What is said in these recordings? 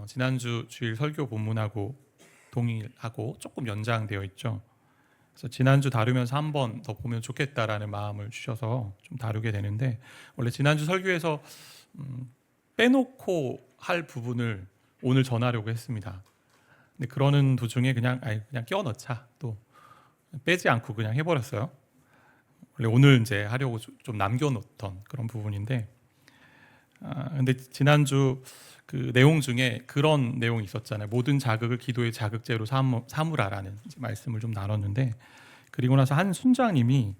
지난주 주일 설교 본문하고 동일하고 조금 연장되어 있죠. 그래서 지난주 다루면서 한 번 더 보면 좋겠다라는 마음을 주셔서 좀 다루게 되는데, 원래 지난주 설교에서 빼놓고 할 부분을 오늘 전하려고 했습니다. 근데 그러는 도중에 그냥 끼워 넣자, 또 빼지 않고 그냥 해버렸어요. 원래 오늘 이제 하려고 좀 남겨놓던 그런 부분인데, 근데 지난주 그 내용 중에 그런 내용이 있었잖아요. 모든 자극을 기도의 자극제로 삼으라라는 말씀을 좀 나눴는데, 그리고 나서 한 순장님이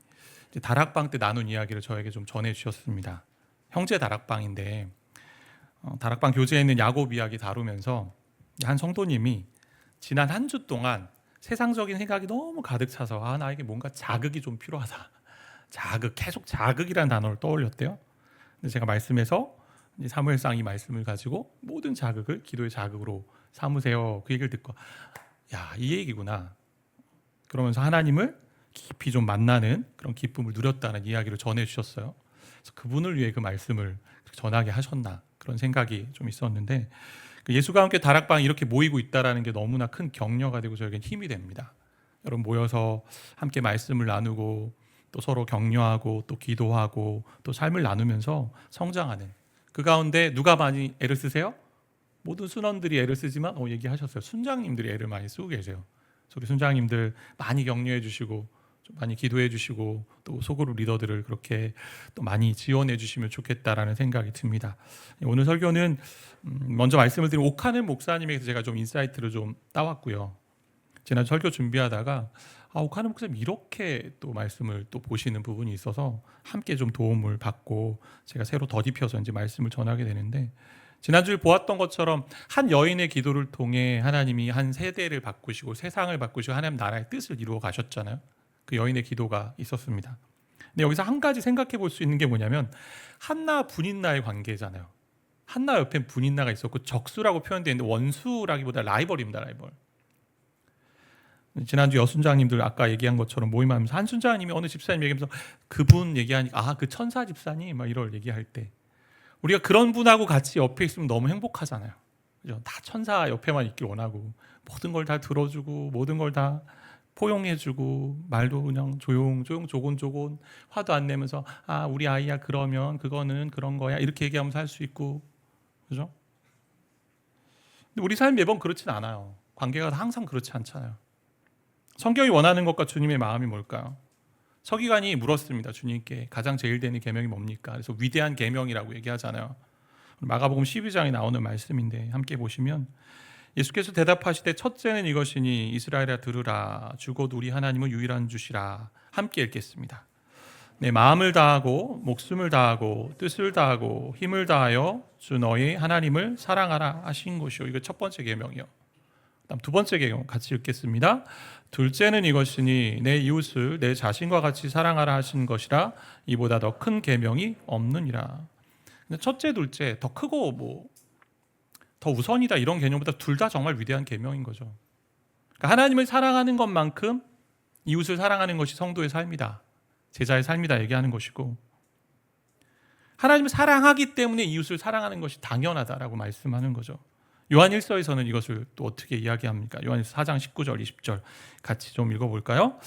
다락방 때 나눈 이야기를 저에게 좀 전해 주셨습니다. 형제 다락방인데 다락방 교재에 있는 야곱 이야기 다루면서 한 성도님이 지난 한 주 동안 세상적인 생각이 너무 가득 차서 나에게 뭔가 자극이 좀 필요하다. 계속 자극이라는 단어를 떠올렸대요. 근데 제가 말씀에서 사무엘상 이 말씀을 가지고 모든 자극을 기도의 자극으로 삼으세요, 그 얘기를 듣고 이 얘기구나. 그러면서 하나님을 깊이 좀 만나는 그런 기쁨을 누렸다는 이야기를 전해주셨어요. 그래서 그분을 위해 그 말씀을 전하게 하셨나, 그런 생각이 좀 있었는데, 예수가 함께 다락방에 이렇게 모이고 있다는 게 너무나 큰 격려가 되고 저에겐 힘이 됩니다. 여러분 모여서 함께 말씀을 나누고 또 서로 격려하고 또 기도하고 또 삶을 나누면서 성장하는, 그 가운데 누가 많이 애를 쓰세요? 모든 순원들이 애를 쓰지만 얘기하셨어요. 순장님들이 애를 많이 쓰고 계세요. 우리 순장님들 많이 격려해 주시고 좀 많이 기도해 주시고 또 소그룹 리더들을 그렇게 또 많이 지원해 주시면 좋겠다라는 생각이 듭니다. 오늘 설교는 먼저 말씀을 드린 옥하늘 목사님에게서 제가 좀 인사이트를 좀 따왔고요. 지난 설교 준비하다가 옥하늘 목사님 이렇게 또 말씀을 또 보시는 부분이 있어서 함께 좀 도움을 받고 제가 새로 덧입혀서 이제 말씀을 전하게 되는데, 지난주에 보았던 것처럼 한 여인의 기도를 통해 하나님이 한 세대를 바꾸시고 세상을 바꾸시고 하나님 나라의 뜻을 이루어 가셨잖아요. 그 여인의 기도가 있었습니다. 근데 여기서 한 가지 생각해 볼 수 있는 게 뭐냐면, 한나 분인나의 관계잖아요. 한나 옆엔 분인나가 있었고 적수라고 표현되어 있는데 원수라기보다 라이벌입니다. 라이벌. 지난주 여순장님들 아까 얘기한 것처럼 모임하면서 한 순장님이 어느 집사님 얘기하면서 그분 얘기하니까 그 천사 집사님 막 이럴 얘기할 때, 우리가 그런 분하고 같이 옆에 있으면 너무 행복하잖아요. 그죠? 다 천사 옆에만 있길 원하고 모든 걸 다 들어주고 모든 걸 다 포용해주고 말도 그냥 조용조용 조곤조곤 화도 안 내면서 우리 아이야 그러면 그거는 그런 거야 이렇게 얘기하면서 할 수 있고, 그죠? 근데 우리 삶 매번 그렇진 않아요. 관계가 항상 그렇지 않잖아요. 성경이 원하는 것과 주님의 마음이 뭘까요? 서기관이 물었습니다. 주님께 가장 제일 되는 계명이 뭡니까? 그래서 위대한 계명이라고 얘기하잖아요. 마가복음 12장에 나오는 말씀인데 함께 보시면, 예수께서 대답하시되 첫째는 이것이니 이스라엘아 들으라, 주 곧 우리 하나님은 유일한 주시라. 함께 읽겠습니다. 내 마음을 다하고 목숨을 다하고 뜻을 다하고 힘을 다하여 주 너희 하나님을 사랑하라 하신 것이요. 이거 첫 번째 계명이요. 그다음 두 번째 계명 같이 읽겠습니다. 둘째는 이것이니 내 이웃을 내 자신과 같이 사랑하라 하신 것이라, 이보다 더 큰 계명이 없느니라. 근데 첫째, 둘째 더 크고 더 우선이다 이런 개념보다 둘 다 정말 위대한 계명인 거죠. 그러니까 하나님을 사랑하는 것만큼 이웃을 사랑하는 것이 성도의 삶이다, 제자의 삶이다 얘기하는 것이고, 하나님을 사랑하기 때문에 이웃을 사랑하는 것이 당연하다라고 말씀하는 거죠. 요한 1서에서는 이것을 또 어떻게 이야기합니까? 요한 4장 19절 20절 같이 좀 읽어볼까요?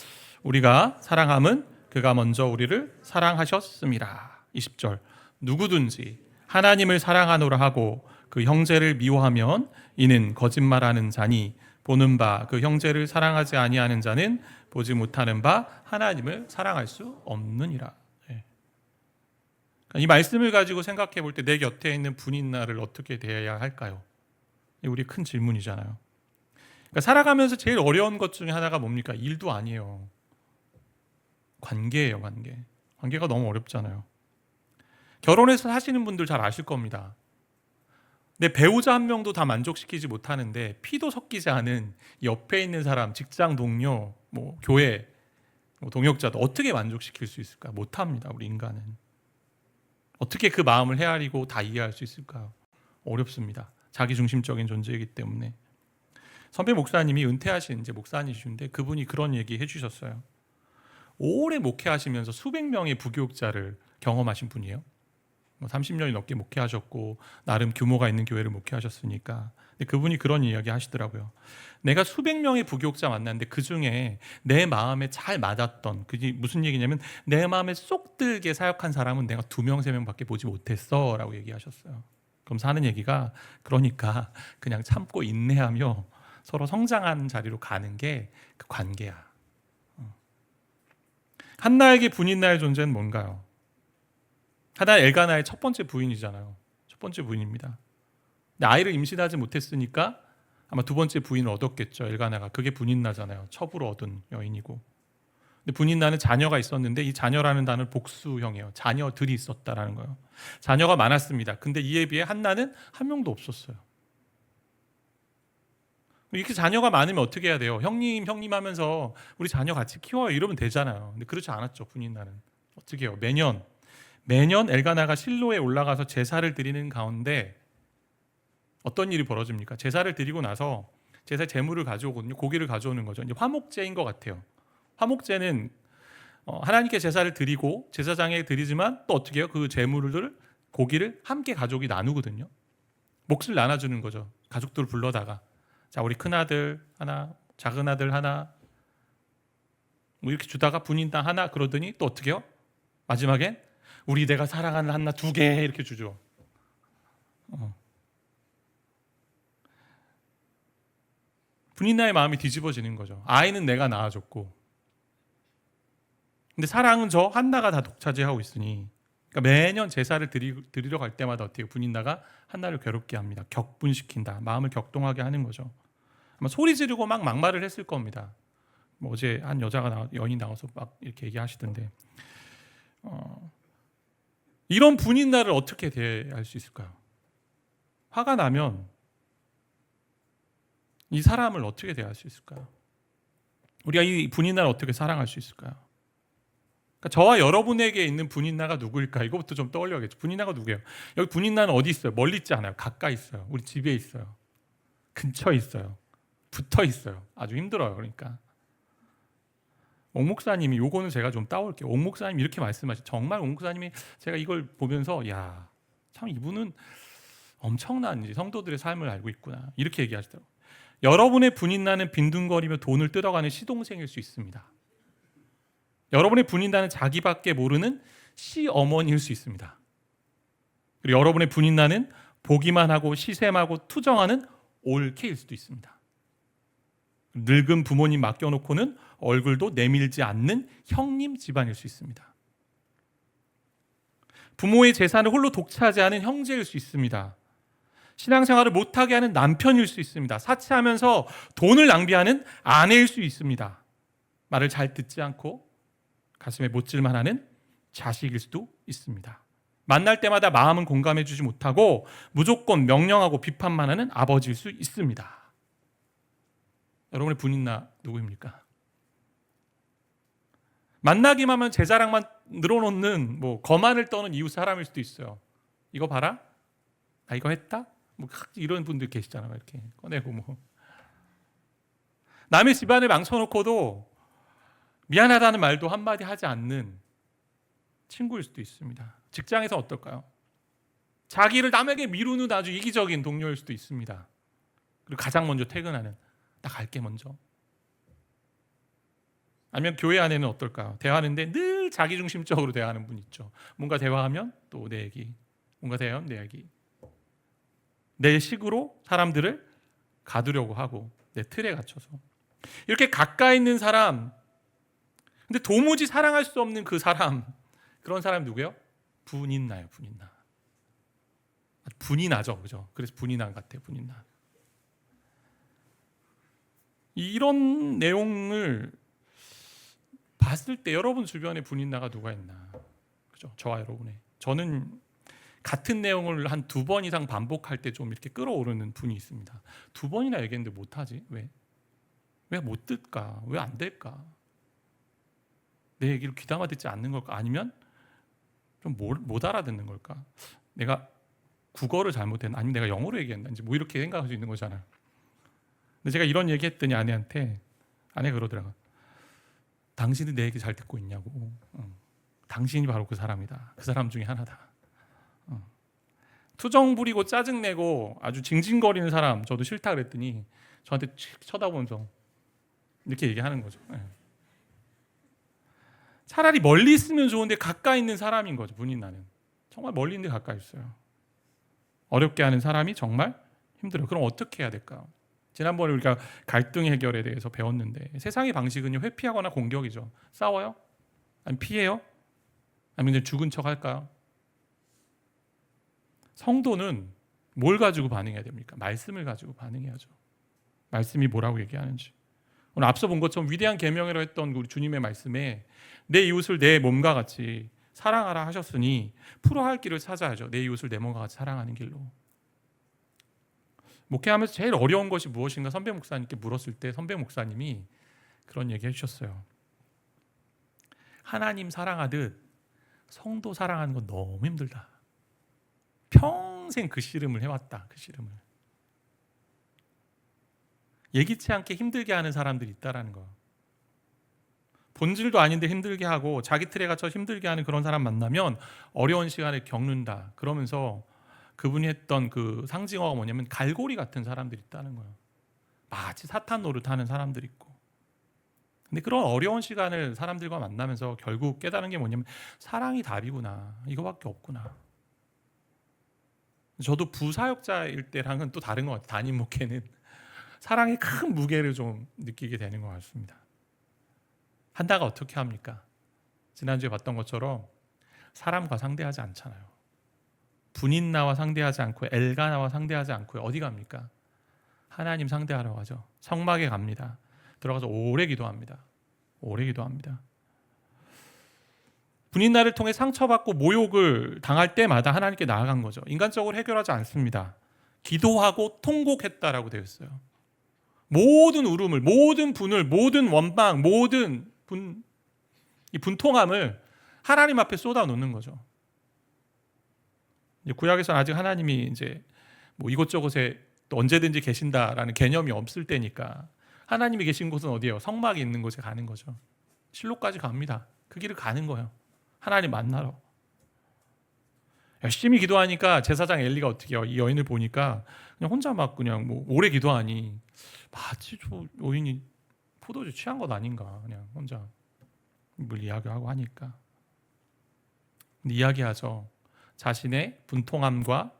우리가 사랑함은 그가 먼저 우리를 사랑하셨습니다. 20절 누구든지 하나님을 사랑하노라 하고 그 형제를 미워하면 이는 거짓말하는 자니, 보는 바 그 형제를 사랑하지 아니하는 자는 보지 못하는 바 하나님을 사랑할 수 없느니라. 이 말씀을 가지고 생각해 볼 때 내 곁에 있는 분인 나를 어떻게 대해야 할까요? 우리 큰 질문이잖아요. 그러니까 살아가면서 제일 어려운 것 중에 하나가 뭡니까? 일도 아니에요. 관계예요. 관계가 너무 어렵잖아요. 결혼해서 사시는 분들 잘 아실 겁니다. 내 배우자 한 명도 다 만족시키지 못하는데 피도 섞이지 않은 옆에 있는 사람, 직장 동료, 교회 동역자도 어떻게 만족시킬 수 있을까? 못합니다. 우리 인간은. 어떻게 그 마음을 헤아리고 다 이해할 수 있을까요? 어렵습니다. 자기중심적인 존재이기 때문에. 선배 목사님이 은퇴하신 이제 목사님이신데 그분이 그런 얘기 해주셨어요. 오래 목회하시면서 수백 명의 부교육자를 경험하신 분이에요. 뭐 30년이 넘게 목회하셨고 나름 규모가 있는 교회를 목회하셨으니까. 근데 그분이 그런 이야기 하시더라고요. 내가 수백 명의 부교육자 만났는데 그 중에 내 마음에 잘 맞았던, 그게 무슨 얘기냐면 내 마음에 쏙 들게 사역한 사람은 내가 2명, 3명밖에 보지 못했어 라고 얘기하셨어요. 그럼 사는 얘기가, 그러니까 그냥 참고 인내하며 서로 성장하는 자리로 가는 게 그 관계야. 한나에게 분인나의 존재는 뭔가요? 하나 엘가나의 첫 번째 부인이잖아요. 첫 번째 부인입니다. 근데 아이를 임신하지 못했으니까 아마 두 번째 부인을 얻었겠죠. 엘가나가. 그게 분인나잖아요. 첩으로 얻은 여인이고. 근데 분인나는 자녀가 있었는데 이 자녀라는 단어는 복수형이에요. 자녀들이 있었다라는 거예요. 자녀가 많았습니다. 근데 이에 비해 한나는 한 명도 없었어요. 이렇게 자녀가 많으면 어떻게 해야 돼요? 형님 하면서 우리 자녀 같이 키워요 이러면 되잖아요. 근데 그렇지 않았죠. 분인나는. 어떻게 해요? 매년 엘가나가 실로에 올라가서 제사를 드리는 가운데 어떤 일이 벌어집니까? 제사를 드리고 나서 제사 제물을 가져오거든요. 고기를 가져오는 거죠. 이제 화목제인 것 같아요. 화목제는 하나님께 제사를 드리고 제사장에 드리지만 또 어떻게 해요? 그 제물을, 고기를 함께 가족이 나누거든요. 몫을 나눠주는 거죠. 가족들 불러다가, 자 우리 큰아들 하나, 작은아들 하나, 뭐 이렇게 주다가 분인당 하나, 그러더니 또 어떻게 해요? 마지막엔 우리 내가 사랑하는 한나 2개 이렇게 주죠. 분인나의 마음이 뒤집어지는 거죠. 아이는 내가 낳아줬고, 근데 사랑은 저 한나가 다 독차지하고 있으니, 그러니까 매년 제사를 드리러 갈 때마다 어떻게 분인나가 한나를 괴롭게 합니다. 격분시킨다. 마음을 격동하게 하는 거죠. 아마 소리 지르고 막 막말을 했을 겁니다. 뭐 어제 한 여인이 나와서 막 이렇게 얘기하시던데, 이런 분인나를 어떻게 대할 수 있을까요? 화가 나면 이 사람을 어떻게 대할 수 있을까요? 우리가 이 분인나를 어떻게 사랑할 수 있을까요? 그러니까 저와 여러분에게 있는 분인나가 누구일까? 이거부터 좀 떠올려야겠죠. 분인나가 누구예요? 여기 분인나는 어디 있어요? 멀리 있지 않아요. 가까이 있어요. 우리 집에 있어요. 근처에 있어요. 붙어 있어요. 아주 힘들어요. 그러니까 옥 목사님이, 요거는 제가 좀 따올게요. 옥 목사님이 이렇게 말씀하시, 정말 옥 목사님이, 제가 이걸 보면서 야, 참 이분은 엄청난 성도들의 삶을 알고 있구나 이렇게 얘기하시더라고요. 여러분의 분인나는 빈둥거리며 돈을 뜯어가는 시동생일 수 있습니다. 여러분의 분인나는 자기밖에 모르는 시어머니일 수 있습니다. 그리고 여러분의 분인나는 보기만 하고 시샘하고 투정하는 올케일 수도 있습니다. 늙은 부모님 맡겨놓고는 얼굴도 내밀지 않는 형님 집안일 수 있습니다. 부모의 재산을 홀로 독차지하는 형제일 수 있습니다. 신앙생활을 못하게 하는 남편일 수 있습니다. 사치하면서 돈을 낭비하는 아내일 수 있습니다. 말을 잘 듣지 않고 가슴에 못질만 하는 자식일 수도 있습니다. 만날 때마다 마음은 공감해 주지 못하고 무조건 명령하고 비판만 하는 아버지일 수 있습니다. 여러분의 분인나 누구입니까? 만나기만 하면 제 자랑만 늘어놓는, 뭐 거만을 떠는 이웃 사람일 수도 있어요. 이거 봐라, 나 이거 했다, 뭐 이런 분들 계시잖아요. 이렇게 꺼내고 뭐 남의 집안을 망쳐놓고도 미안하다는 말도 한마디 하지 않는 친구일 수도 있습니다. 직장에서 어떨까요? 자기를 남에게 미루는 아주 이기적인 동료일 수도 있습니다. 그리고 가장 먼저 퇴근하는, 나 갈게 먼저. 아니면 교회 안에는 어떨까요? 대화하는데 늘 자기중심적으로 대화하는 분 있죠. 뭔가 대화하면 또 내 얘기, 뭔가 대화하면 내 얘기. 내 식으로 사람들을 가두려고 하고, 내 틀에 갇혀서. 이렇게 가까이 있는 사람, 근데 도무지 사랑할 수 없는 그 사람, 그런 사람이 누구예요? 분인나요. 분인나. 분이나죠, 그죠? 그래서 분이나 같아요. 분이나. 이런 내용을 봤을 때 여러분 주변에 분인나가 누가 있나? 그죠? 저와 여러분의. 저는 같은 내용을 한 2번 이상 반복할 때 좀 이렇게 끌어오르는 분이 있습니다. 2번이나 얘기했는데 못하지? 왜? 왜 못 듣까? 왜 안 될까? 내 얘기를 귀담아 듣지 않는 걸까? 아니면 좀 못 알아듣는 걸까? 내가 국어를 잘못했나? 아니면 내가 영어로 얘기했나? 뭐 이렇게 생각할 수 있는 거잖아요. 근데 제가 이런 얘기했더니 아내가 그러더라고요. 당신이 내 얘기 잘 듣고 있냐고. 당신이 바로 그 사람이다. 그 사람 중에 하나다. 투정 부리고 짜증내고 아주 징징거리는 사람 저도 싫다 그랬더니 저한테 쳐다보면서 이렇게 얘기하는 거죠. 예. 차라리 멀리 있으면 좋은데 가까이 있는 사람인 거죠. 분인나는 정말 멀리 있는데 가까이 있어요. 어렵게 하는 사람이 정말 힘들어요. 그럼 어떻게 해야 될까요? 지난번에 우리가 갈등 해결에 대해서 배웠는데 세상의 방식은요, 회피하거나 공격이죠. 싸워요? 아니면 피해요? 아니면 죽은 척 할까요? 성도는 뭘 가지고 반응해야 됩니까? 말씀을 가지고 반응해야죠. 말씀이 뭐라고 얘기하는지. 오늘 앞서 본 것처럼 위대한 계명이라고 했던 우리 주님의 말씀에 내 이웃을 내 몸과 같이 사랑하라 하셨으니 풀어할 길을 찾아야죠. 내 이웃을 내 몸과 같이 사랑하는 길로. 목회하면서 제일 어려운 것이 무엇인가 선배 목사님께 물었을 때 선배 목사님이 그런 얘기 해주셨어요. 하나님 사랑하듯 성도 사랑하는 건 너무 힘들다. 평생 그 씨름을 해왔다. 그 씨름을. 예기치 않게 힘들게 하는 사람들이 있다라는 거. 본질도 아닌데 힘들게 하고 자기 틀에 갇혀 힘들게 하는 그런 사람 만나면 어려운 시간을 겪는다. 그러면서 그분이 했던 그 상징어가 뭐냐면 갈고리 같은 사람들이 있다는 거예요. 마치 사탄 노릇하는 사람들이 있고. 근데 그런 어려운 시간을 사람들과 만나면서 결국 깨달은 게 뭐냐면 사랑이 답이구나. 이거밖에 없구나. 저도 부사역자일 때랑은 또 다른 것 같아요. 담임 목회는 사랑의 큰 무게를 좀 느끼게 되는 것 같습니다. 한다가 어떻게 합니까? 지난주에 봤던 것처럼 사람과 상대하지 않잖아요. 분인나와 상대하지 않고 엘가나와 상대하지 않고 어디 갑니까? 하나님 상대하러 가죠. 성막에 갑니다. 들어가서 오래 기도합니다. 오래 기도합니다. 분인나를 통해 상처받고 모욕을 당할 때마다 하나님께 나아간 거죠. 인간적으로 해결하지 않습니다. 기도하고 통곡했다라고 되어 있어요. 모든 울음을, 모든 분을, 모든 원망, 모든 이 분통함을 하나님 앞에 쏟아 놓는 거죠. 구약에서는 아직 하나님이 이제 뭐 이곳저곳에 또 언제든지 계신다라는 개념이 없을 때니까 하나님이 계신 곳은 어디예요? 성막이 있는 곳에 가는 거죠. 실로까지 갑니다. 그 길을 가는 거예요. 하나님 만나러. 열심히 기도하니까 제사장 엘리가 어떻게 해요? 이 여인을 보니까 그냥 혼자 막 그냥 뭐 오래 기도하니 마치 저 여인이 포도주 취한 것 아닌가 그냥 혼자 뭘 이야기하고 하니까. 근데 이야기하죠. 자신의 분통함과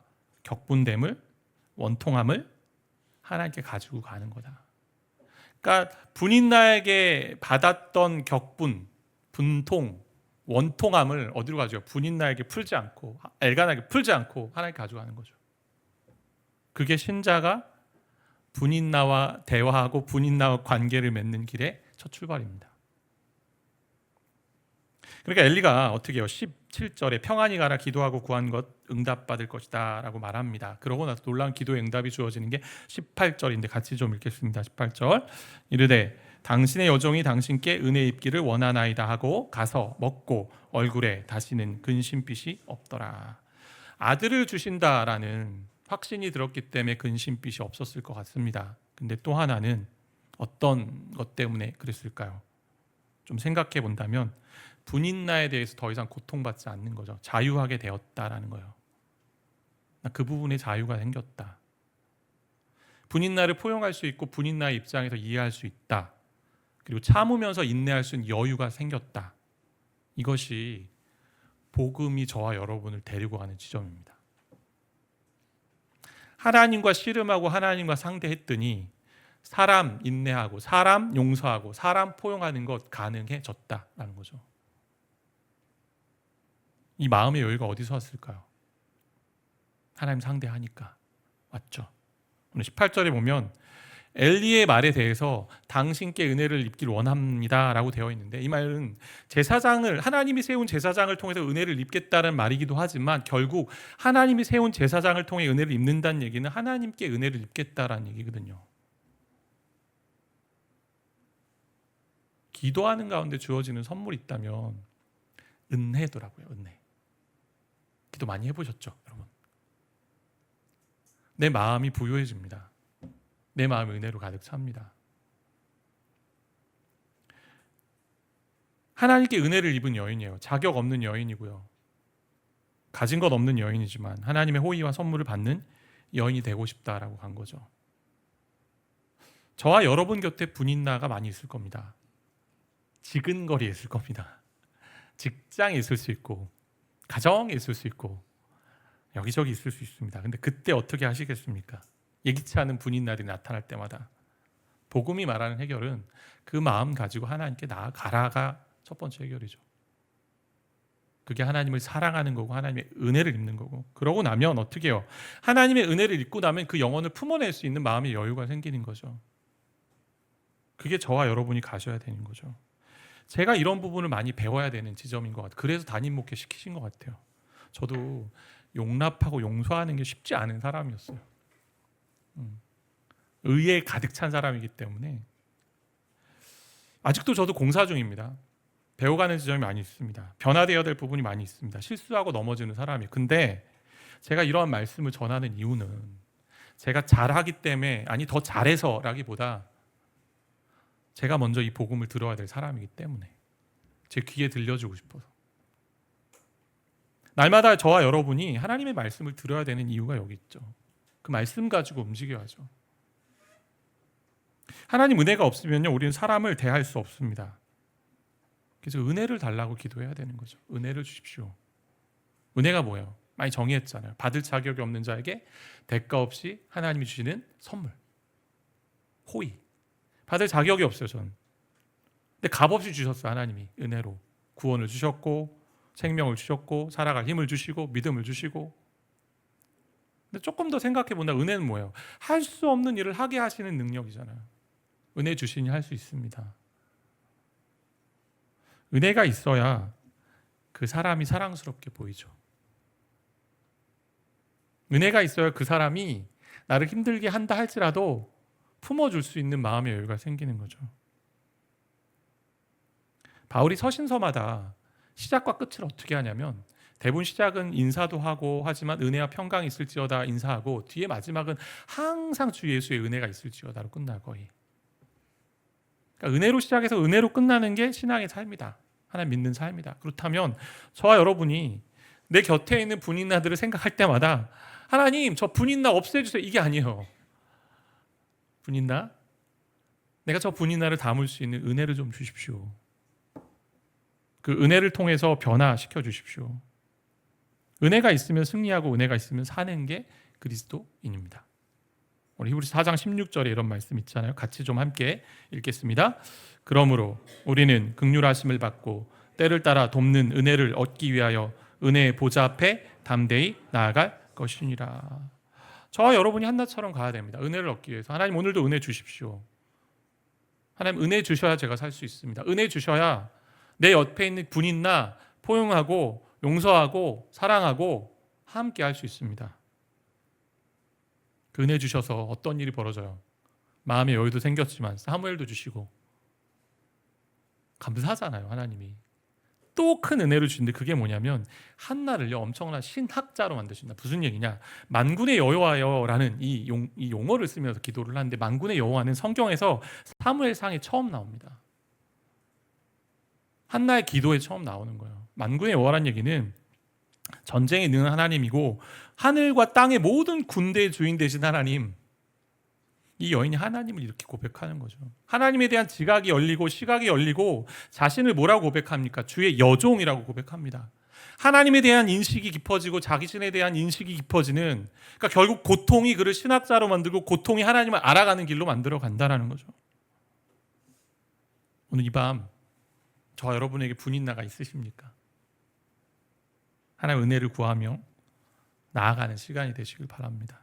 격분됨을, 원통함을 하나님께 가지고 가는 거다. 그러니까 분인나에게 받았던 격분, 분통, 원통함을 어디로 가져요? 분인나에게 풀지 않고 엘가나에게 풀지 않고 하나님께 가져가는 거죠. 그게 신자가 분인나와 대화하고 분인나와 관계를 맺는 길의 첫 출발입니다. 그러니까 엘리가 어떻게 해요? 17절에 평안히 가라 기도하고 구한 것 응답받을 것이다 라고 말합니다. 그러고 나서 놀라운 기도의 응답이 주어지는 게 18절인데 같이 좀 읽겠습니다. 18절 이르되 당신의 여종이 당신께 은혜 입기를 원하나이다 하고 가서 먹고 얼굴에 다시는 근심빛이 없더라. 아들을 주신다라는 확신이 들었기 때문에 근심빛이 없었을 것 같습니다. 근데 또 하나는 어떤 것 때문에 그랬을까요? 좀 생각해 본다면 분인나에 대해서 더 이상 고통받지 않는 거죠. 자유하게 되었다라는 거예요. 그 부분에 자유가 생겼다. 분인나를 포용할 수 있고 분인나의 입장에서 이해할 수 있다. 그리고 참으면서 인내할 수 있는 여유가 생겼다. 이것이 복음이 저와 여러분을 데리고 가는 지점입니다. 하나님과 씨름하고 하나님과 상대했더니 사람 인내하고 사람 용서하고 사람 포용하는 것 가능해졌다라는 거죠. 이 마음의 여유가 어디서 왔을까요? 하나님 상대하니까 왔죠. 오늘 18절에 보면 엘리의 말에 대해서 당신께 은혜를 입기를 원합니다 라고 되어 있는데 이 말은 제사장을 하나님이 세운 제사장을 통해서 은혜를 입겠다는 말이기도 하지만 결국 하나님이 세운 제사장을 통해 은혜를 입는다는 얘기는 하나님께 은혜를 입겠다라는 얘기거든요. 기도하는 가운데 주어지는 선물이 있다면 은혜더라고요. 은혜. 기도 많이 해보셨죠, 여러분? 내 마음이 부유해집니다. 내 마음이 은혜로 가득 찹니다. 하나님께 은혜를 입은 여인이에요. 자격 없는 여인이고요. 가진 것 없는 여인이지만 하나님의 호의와 선물을 받는 여인이 되고 싶다라고 간 거죠. 저와 여러분 곁에 분인나가 많이 있을 겁니다. 지근거리에 있을 겁니다. 직장에 있을 수 있고 가정에 있을 수 있고 여기저기 있을 수 있습니다. 근데 그때 어떻게 하시겠습니까? 예기치 않은 분인날이 나타날 때마다 복음이 말하는 해결은 그 마음 가지고 하나님께 나아가라가 첫 번째 해결이죠. 그게 하나님을 사랑하는 거고 하나님의 은혜를 입는 거고, 그러고 나면 어떻게 해요? 하나님의 은혜를 입고 나면 그 영혼을 품어낼 수 있는 마음의 여유가 생기는 거죠. 그게 저와 여러분이 가셔야 되는 거죠. 제가 이런 부분을 많이 배워야 되는 지점인 것 같아요. 그래서 담임 목회 시키신 것 같아요. 저도 용납하고 용서하는 게 쉽지 않은 사람이었어요. 의에 가득 찬 사람이기 때문에 아직도 저도 공사 중입니다. 배워가는 지점이 많이 있습니다. 변화되어야 될 부분이 많이 있습니다. 실수하고 넘어지는 사람이에요. 근데 제가 이러한 말씀을 전하는 이유는 제가 잘하기 때문에, 아니 더 잘해서라기보다 제가 먼저 이 복음을 들어야 될 사람이기 때문에 제 귀에 들려주고 싶어서. 날마다 저와 여러분이 하나님의 말씀을 들어야 되는 이유가 여기 있죠. 그 말씀 가지고 움직여야죠. 하나님 은혜가 없으면요, 우리는 사람을 대할 수 없습니다. 그래서 은혜를 달라고 기도해야 되는 거죠. 은혜를 주십시오. 은혜가 뭐예요? 많이 정의했잖아요. 받을 자격이 없는 자에게 대가 없이 하나님이 주시는 선물, 호의. 받을 자격이 없어요, 저는. 근데 값없이 주셨어요. 하나님이 은혜로 구원을 주셨고 생명을 주셨고 살아갈 힘을 주시고 믿음을 주시고. 근데 조금 더 생각해 본다. 은혜는 뭐예요? 할 수 없는 일을 하게 하시는 능력이잖아요. 은혜 주시니 할 수 있습니다. 은혜가 있어야 그 사람이 사랑스럽게 보이죠. 은혜가 있어야 그 사람이 나를 힘들게 한다 할지라도 품어줄 수 있는 마음의 여유가 생기는 거죠. 바울이 서신서마다 시작과 끝을 어떻게 하냐면 대부분 시작은 인사도 하고 하지만 은혜와 평강이 있을지어다 인사하고 뒤에 마지막은 항상 주 예수의 은혜가 있을지어다로 끝나 거의. 그러니까 은혜로 시작해서 은혜로 끝나는 게 신앙의 삶이다. 하나님 믿는 삶이다. 그렇다면 저와 여러분이 내 곁에 있는 분인나들을 생각할 때마다 하나님 저 분인나 없애주세요. 이게 아니에요. 분인나? 내가 저 분인나를 담을 수 있는 은혜를 좀 주십시오. 그 은혜를 통해서 변화시켜 주십시오. 은혜가 있으면 승리하고 은혜가 있으면 사는 게 그리스도인입니다. 우리 히브리서 4장 16절에 이런 말씀 있잖아요. 같이 좀 함께 읽겠습니다. 그러므로 우리는 긍휼하심을 받고 때를 따라 돕는 은혜를 얻기 위하여 은혜의 보좌 앞에 담대히 나아갈 것이니라. 저와 여러분이 한나처럼 가야 됩니다. 은혜를 얻기 위해서. 하나님 오늘도 은혜 주십시오. 하나님 은혜 주셔야 제가 살 수 있습니다. 은혜 주셔야 내 옆에 있는 분인나 포용하고 용서하고 사랑하고 함께 할 수 있습니다. 그 은혜 주셔서 어떤 일이 벌어져요? 마음의 여유도 생겼지만 사무엘도 주시고 감사하잖아요. 하나님이 또 큰 은혜를 주는데 그게 뭐냐면 한나를요 엄청난 신학자로 만드신다. 무슨 얘기냐? 만군의 여호와여라는 이 용어를 쓰면서 기도를 하는데 만군의 여호와는 성경에서 사무엘상에 처음 나옵니다. 한나의 기도에 처음 나오는 거예요. 만군의 여호와라는 얘기는 전쟁에 능한 하나님이고 하늘과 땅의 모든 군대의 주인 되신 하나님. 이 여인이 하나님을 이렇게 고백하는 거죠. 하나님에 대한 지각이 열리고 시각이 열리고 자신을 뭐라고 고백합니까? 주의 여종이라고 고백합니다. 하나님에 대한 인식이 깊어지고 자신에 대한 인식이 깊어지는, 그러니까 결국 고통이 그를 신학자로 만들고 고통이 하나님을 알아가는 길로 만들어 간다는 거죠. 오늘 이 밤 저와 여러분에게 분인나가 있으십니까? 하나님의 은혜를 구하며 나아가는 시간이 되시길 바랍니다.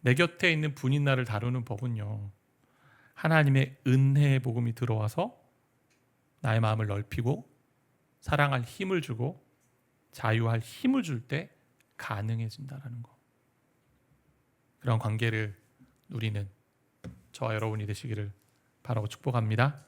내 곁에 있는 분인나를 다루는 법은요, 하나님의 은혜의 복음이 들어와서 나의 마음을 넓히고 사랑할 힘을 주고 자유할 힘을 줄 때 가능해진다는 거. 그런 관계를 누리는 저와 여러분이 되시기를 바라고 축복합니다.